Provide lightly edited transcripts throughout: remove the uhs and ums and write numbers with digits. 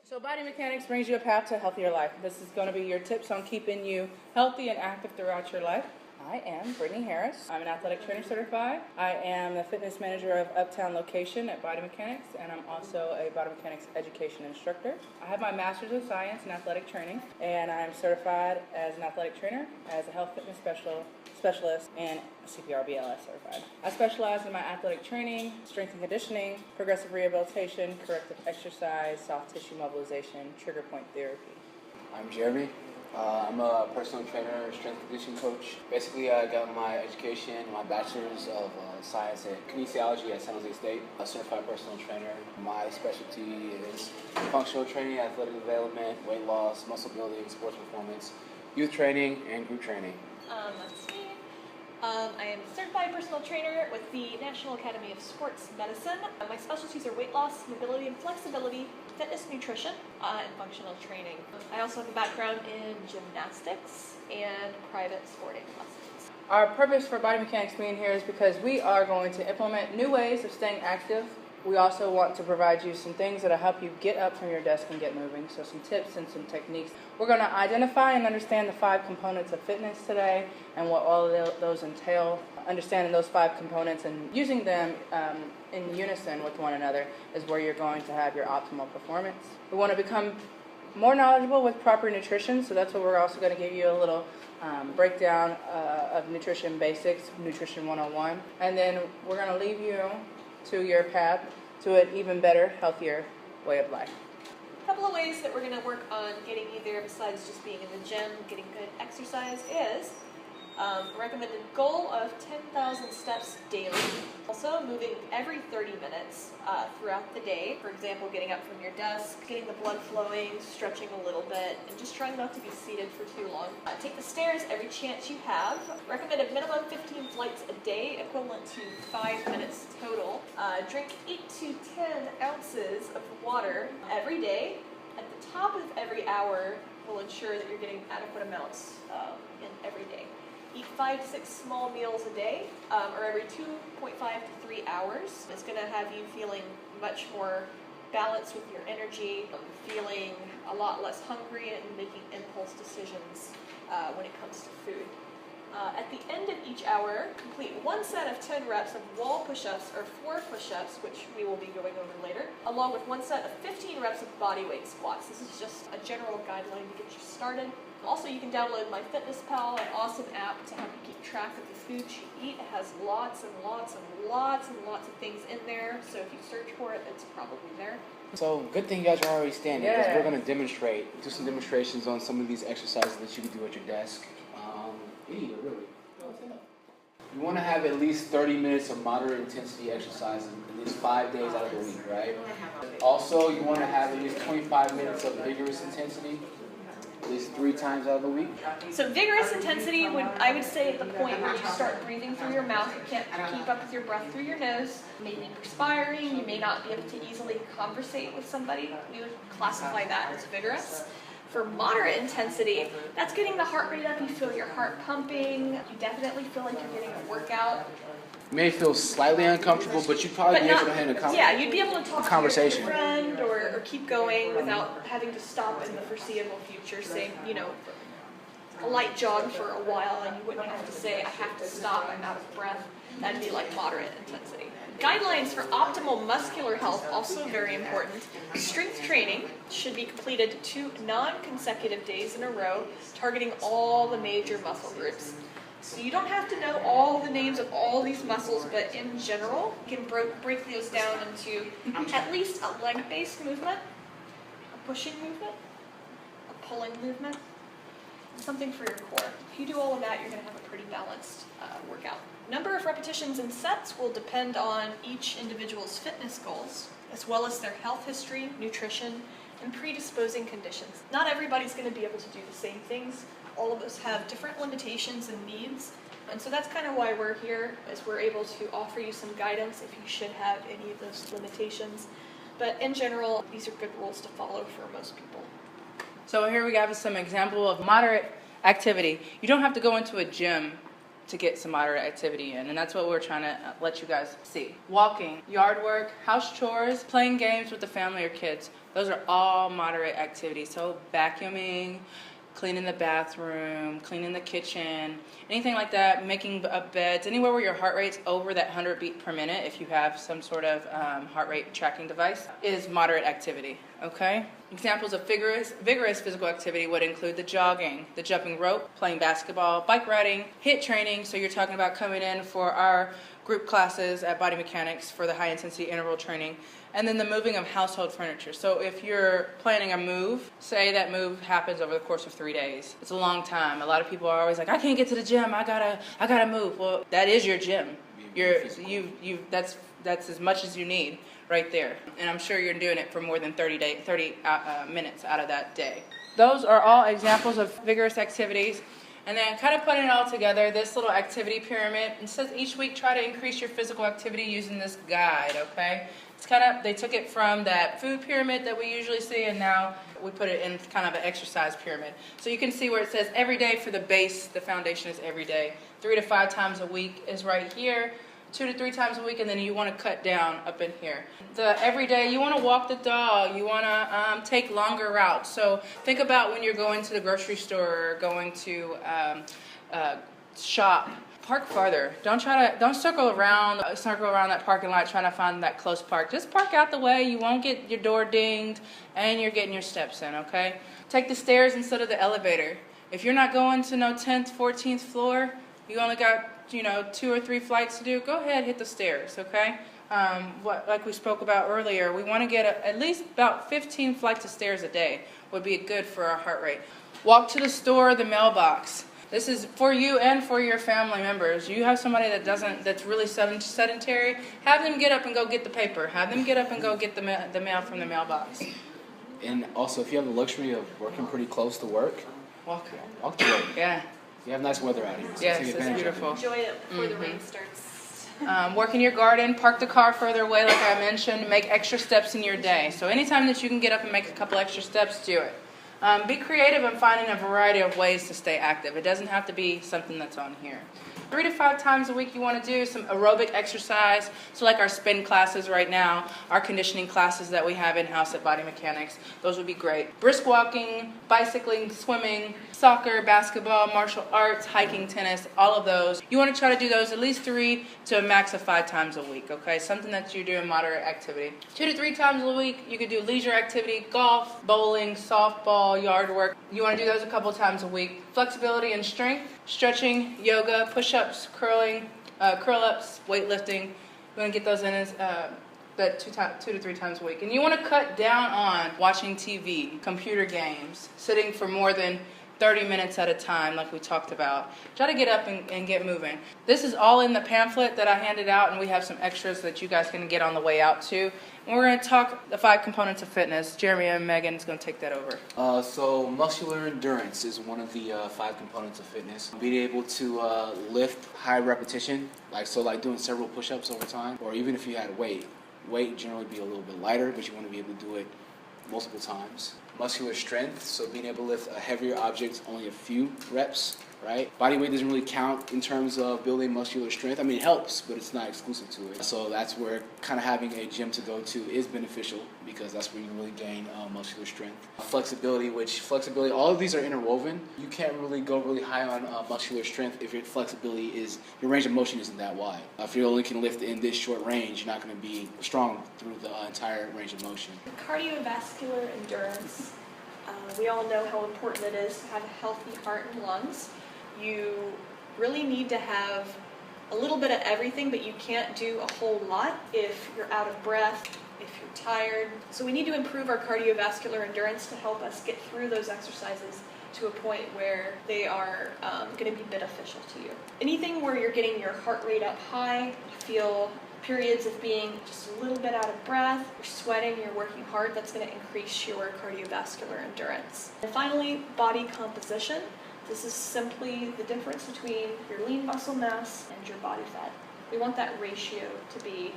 So Body Mechanics brings you a path to a healthier life. This is going to be your tips on keeping you healthy and active throughout your life. I am Brittany Harris. I'm an athletic trainer certified. I am the fitness manager of Uptown location at Body Mechanics, and I'm also a Body Mechanics education instructor. I have my Master's of Science in Athletic Training, and I'm certified as an athletic trainer, as a health fitness specialist, and CPR BLS certified. I specialize in my athletic training, strength and conditioning, progressive rehabilitation, corrective exercise, soft tissue mobilization, trigger point therapy. I'm Jeremy. I'm a personal trainer, strength and conditioning coach. Basically, I got my education, my bachelor's of science in kinesiology at San Jose State. A certified personal trainer. My specialty is functional training, athletic development, weight loss, muscle building, sports performance, youth training, and group training. That's me. I am a certified personal trainer with the National Academy of Sports Medicine. My specialties are weight loss, mobility and flexibility, fitness nutrition, and functional training. I also have a background in gymnastics and private sporting lessons. Our purpose for Body Mechanics being here is because we are going to implement new ways of staying active. We also want to provide you some things that'll help you get up from your desk and get moving, so some tips and some techniques. We're going to identify and understand the 5 components of fitness today and what all of those entail. Understanding those 5 components and using them in unison with one another is where you're going to have your optimal performance. We want to become more knowledgeable with proper nutrition, so that's what we're also going to give you a little breakdown of nutrition basics, Nutrition 101. And then we're going to leave you to your path to an even better, healthier way of life. A couple of ways that we're going to work on getting you there besides just being in the gym, getting good exercise is a recommended goal of 10,000 steps daily. Also moving every 30 minutes throughout the day. For example, getting up from your desk, getting the blood flowing, stretching a little bit, and just trying not to be seated for too long. Take the stairs every chance you have. Recommend a minimum 15 flights a day, equivalent to 5 minutes total. Drink 8 to 10 ounces of water every day. At the top of every hour will ensure that you're getting adequate amounts in every day. Eat 5 to 6 small meals a day, or every 2.5 to 3 hours. It's going to have you feeling much more balanced with your energy, feeling a lot less hungry, and making impulse decisions when it comes to food. At the end of each hour, complete 1 set of 10 reps of wall push-ups or 4 push-ups, which we will be going over later, along with 1 set of 15 reps of body weight squats. This is just a general guideline to get you started. Also, you can download MyFitnessPal, an awesome app to help you keep track of the food you eat. It has lots and lots and lots and lots of things in there, so if you search for it, it's probably there. So, good thing you guys are already standing, because we're going to do some demonstrations on some of these exercises that you can do at your desk. Either, really. You want to have at least 30 minutes of moderate intensity exercise at least 5 days out of the week, right? Also, you want to have at least 25 minutes of vigorous intensity, at least 3 times out of the week. So vigorous intensity I would say at the point where you start breathing through your mouth, you can't keep up with your breath through your nose, you may be perspiring, you may not be able to easily conversate with somebody. We would classify that as vigorous. For moderate intensity, that's getting the heart rate up, you feel your heart pumping, you definitely feel like you're getting a workout. You may feel slightly uncomfortable, but you'd probably be able to handle a conversation. Yeah, you'd be able to talk to your friend or keep going without having to stop in the foreseeable future. Say, a light jog for a while, and you wouldn't have to say, I have to stop, I'm out of breath. That'd be like moderate intensity. Guidelines for optimal muscular health, also very important. Strength training should be completed 2 non-consecutive days in a row, targeting all the major muscle groups. So you don't have to know all the names of all these muscles, but in general, you can break those down into at least a leg-based movement, a pushing movement, a pulling movement, and something for your core. If you do all of that, you're going to have a pretty balanced workout. Number of repetitions and sets will depend on each individual's fitness goals, as well as their health history, nutrition, and predisposing conditions. Not everybody's going to be able to do the same things. All of us have different limitations and needs, and so that's kind of why we're here, is we're able to offer you some guidance if you should have any of those limitations. But in general, these are good rules to follow for most people. So here we have some example of moderate activity. You don't have to go into a gym to get some moderate activity in, and that's what we're trying to let you guys see. Walking, yard work, house chores, playing games with the family or kids, those are all moderate activities. So vacuuming, cleaning the bathroom, cleaning the kitchen, anything like that, making up beds, anywhere where your heart rate's over that 100 beat per minute, if you have some sort of heart rate tracking device, is moderate activity, okay? Examples of vigorous physical activity would include the jogging, the jumping rope, playing basketball, bike riding, HIIT training, so you're talking about coming in for our group classes at Body Mechanics for the high intensity interval training, and then the moving of household furniture. So if you're planning a move, say that move happens over the course of 3 days. It's a long time. A lot of people are always like, I can't get to the gym. I gotta move. Well, that is your gym. That's as much as you need right there. And I'm sure you're doing it for more than 30 minutes out of that day. Those are all examples of vigorous activities. And then kind of putting it all together, this little activity pyramid, it says each week try to increase your physical activity using this guide, okay? It's kind of, they took it from that food pyramid that we usually see, and now we put it in kind of an exercise pyramid. So you can see where it says every day for the base, the foundation is every day. 3 to 5 times a week is right here. 2 to 3 times a week, and then you want to cut down up in here. The every day, you want to walk the dog, you want to take longer routes. So think about when you're going to the grocery store or going to shop. Park farther. Don't circle around that parking lot trying to find that close park. Just park out the way. You won't get your door dinged, and you're getting your steps in, okay? Take the stairs instead of the elevator. If you're not going to no 10th, 14th floor, you only got 2 or 3 flights to do, go ahead, hit the stairs, okay? Like we spoke about earlier, we want to get at least about 15 flights of stairs a day would be good for our heart rate. Walk to the store, the mailbox. This is for you and for your family members. You have somebody that's really sedentary, have them get up and go get the paper. Have them get up and go get the mail from the mailbox. And also, if you have the luxury of working pretty close to work, walk to work. Yeah. You have nice weather out here. So yes, it's beautiful. Enjoy it before the rain starts. Work in your garden, park the car further away like I mentioned, make extra steps in your day. So anytime that you can get up and make a couple extra steps, do it. Be creative in finding a variety of ways to stay active. It doesn't have to be something that's on here. 3 to 5 times a week you want to do some aerobic exercise. So like our spin classes right now, our conditioning classes that we have in-house at Body Mechanics, those would be great. Brisk walking, bicycling, swimming, soccer, basketball, martial arts, hiking, tennis, all of those. You want to try to do those at least 3 to a max of 5 times a week, okay? Something that you do in moderate activity. 2 to 3 times a week, you could do leisure activity, golf, bowling, softball, yard work. You want to do those a couple times a week. Flexibility and strength, stretching, yoga, push-ups, curling, curl-ups, weightlifting. You want to get those in as 2 to 3 times a week. And you want to cut down on watching TV, computer games, sitting for more than 30 minutes at a time like we talked about. Try to get up and get moving. This is all in the pamphlet that I handed out, and we have some extras that you guys can get on the way out too. And we're going to talk the 5 components of fitness. Jeremy and Megan is going to take that over. So muscular endurance is one of the 5 components of fitness. Being able to lift high repetition, like doing several push-ups over time, or even if you had weight generally be a little bit lighter, but you want to be able to do it multiple times. Muscular strength, so being able to lift a heavier object only a few reps, right? Body weight doesn't really count in terms of building muscular strength. I mean, it helps, but it's not exclusive to it. So that's where kind of having a gym to go to is beneficial, because that's where you really gain muscular strength. Flexibility, all of these are interwoven. You can't really go really high on muscular strength if your flexibility your range of motion isn't that wide. If you only can lift in this short range, you're not going to be strong through the entire range of motion. Cardiovascular endurance. We all know how important it is to have a healthy heart and lungs. You really need to have a little bit of everything, but you can't do a whole lot if you're out of breath, if you're tired. So we need to improve our cardiovascular endurance to help us get through those exercises to a point where they are going to be beneficial to you. Anything where you're getting your heart rate up high, you feel periods of being just a little bit out of breath, you're sweating, you're working hard, that's going to increase your cardiovascular endurance. And finally, body composition. This is simply the difference between your lean muscle mass and your body fat. We want that ratio to be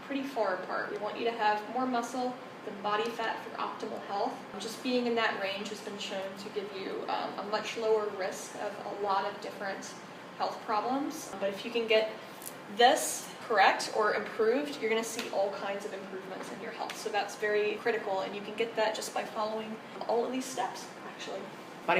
pretty far apart. We want you to have more muscle than body fat for optimal health. Just being in that range has been shown to give you a much lower risk of a lot of different health problems. But if you can get this correct or improved, you're going to see all kinds of improvements in your health. So that's very critical, and you can get that just by following all of these steps, actually. Body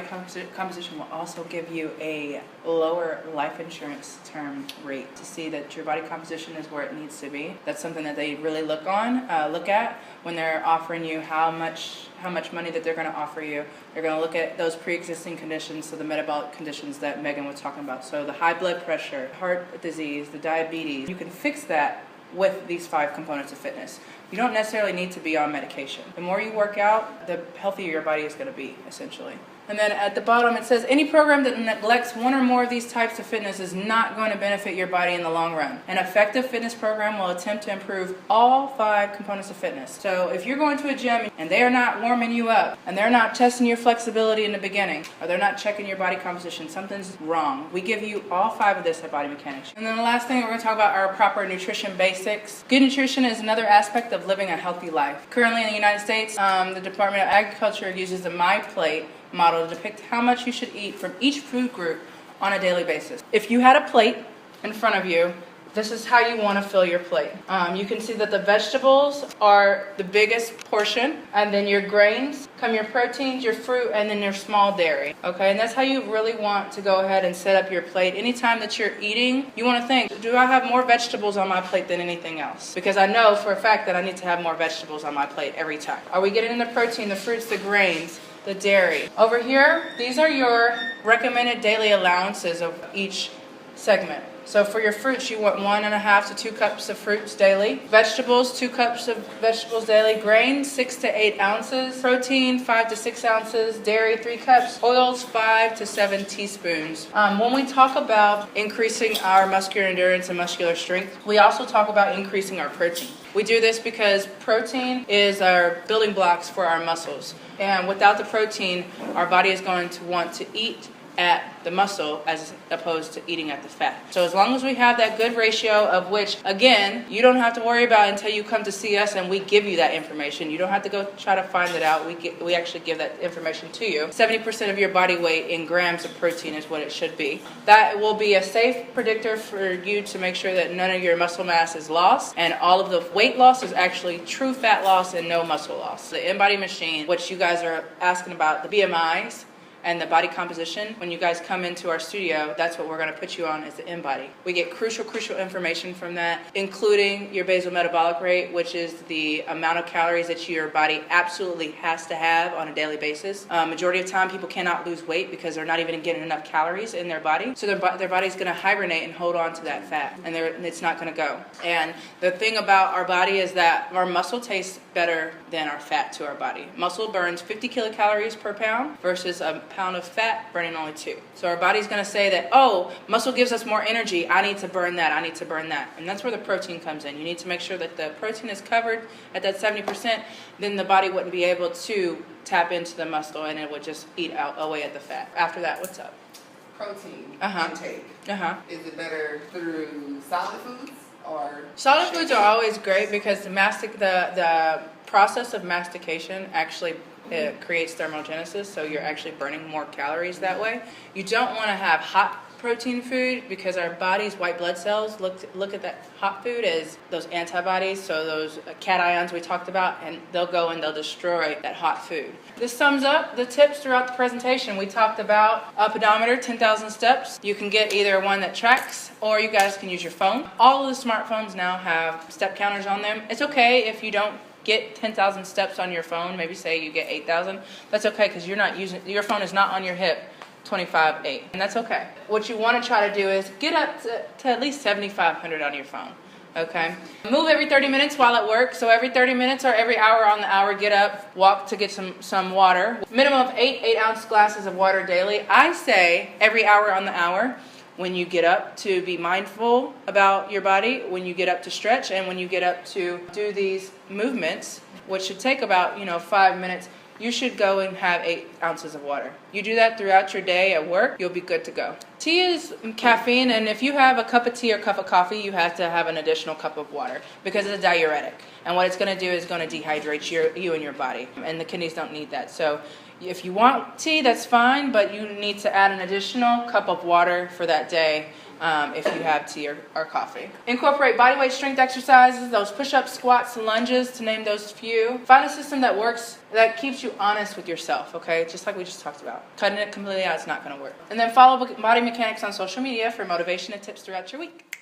composition will also give you a lower life insurance term rate to see that your body composition is where it needs to be. That's something that they really look at when they're offering you how much money that they're going to offer you. They're going to look at those pre-existing conditions, so the metabolic conditions that Meghan was talking about. So the high blood pressure, heart disease, the diabetes. You can fix that with these 5 components of fitness. You don't necessarily need to be on medication. The more you work out, the healthier your body is going to be, essentially. And then at the bottom it says, any program that neglects one or more of these types of fitness is not going to benefit your body in the long run. An effective fitness program will attempt to improve all 5 components of fitness. So if you're going to a gym and they are not warming you up, and they're not testing your flexibility in the beginning, or they're not checking your body composition, something's wrong. We give you all 5 of this at Body Mechanics. And then the last thing we're going to talk about are proper nutrition basics. Good nutrition is another aspect of living a healthy life. Currently in the United States, the Department of Agriculture uses the MyPlate model to depict how much you should eat from each food group on a daily basis. If you had a plate in front of you, this is how you want to fill your plate. You can see that the vegetables are the biggest portion, and then your grains come your proteins, your fruit, and then your small dairy. Okay, and that's how you really want to go ahead and set up your plate. Anytime that you're eating, you want to think, do I have more vegetables on my plate than anything else? Because I know for a fact that I need to have more vegetables on my plate every time. Are we getting in the protein, the fruits, the grains, the dairy? Over here, these are your recommended daily allowances of each segment. So for your fruits, you want 1.5 to 2 cups of fruits daily. Vegetables, 2 cups of vegetables daily. Grains, 6 to 8 ounces. Protein, 5 to 6 ounces. Dairy, 3 cups. Oils, 5 to 7 teaspoons. When we talk about increasing our muscular endurance and muscular strength, we also talk about increasing our protein. We do this because protein is our building blocks for our muscles. And without the protein, our body is going to want to eat at the muscle as opposed to eating at the fat. So as long as we have that good ratio, of which, again, you don't have to worry about until you come to see us and we give you that information. You don't have to go try to find it out. We actually give that information to you. 70% of your body weight in grams of protein is what it should be. That will be a safe predictor for you to make sure that none of your muscle mass is lost, and all of the weight loss is actually true fat loss and no muscle loss. The InBody machine, which you guys are asking about, the BMIs, and the body composition, when you guys come into our studio, that's what we're going to put you on, is the InBody. We get crucial information from that, including your basal metabolic rate, which is the amount of calories that your body absolutely has to have on a daily basis. Majority of time, people cannot lose weight because they're not even getting enough calories in their body. So their body's going to hibernate and hold on to that fat, and it's not going to go. And the thing about our body is that our muscle tastes better than our fat to our body. Muscle burns 50 kilocalories per pound versus a pound of fat burning only 2. So our body's going to say that, oh, muscle gives us more energy, I need to burn that, and that's where the protein comes in. You need to make sure that the protein is covered at that 70%, then the body wouldn't be able to tap into the muscle and it would just eat away at the fat. After that, what's up? Protein intake. Is it better through solid foods or solid foods are always great because the process of mastication actually it creates thermogenesis, so you're actually burning more calories that way. You don't want to have hot protein food because our body's white blood cells look at that hot food as those antibodies, so those cations we talked about, and they'll go and they'll destroy that hot food. This sums up the tips throughout the presentation. We talked about a pedometer, 10,000 steps. You can get either one that tracks, or you guys can use your phone. All of the smartphones now have step counters on them. It's okay if you don't get 10,000 steps on your phone. Maybe say you get 8,000. That's okay because your phone is not on your hip 25/8, and that's okay. What you want to try to do is get up to at least 7,500 on your phone. Okay. Move every 30 minutes while at work. So every 30 minutes or every hour on the hour, get up, walk to get some water. Minimum of 8-ounce glasses of water daily. I say every hour on the hour. When you get up, to be mindful about your body, when you get up to stretch, and when you get up to do these movements, which should take about 5 minutes, you should go and have 8 ounces of water. You do that throughout your day at work, you'll be good to go. Tea is caffeine, and if you have a cup of tea or cup of coffee, you have to have an additional cup of water because it's a diuretic. And what it's going to do is going to dehydrate you and your body, and the kidneys don't need that. So if you want tea, that's fine, but you need to add an additional cup of water for that day if you have tea or coffee. Incorporate bodyweight strength exercises, those push-ups, squats, and lunges, to name those few. Find a system that works, that keeps you honest with yourself, okay? Just like we just talked about. Cutting it completely out is not going to work. And then follow Body Mechanics on social media for motivation and tips throughout your week.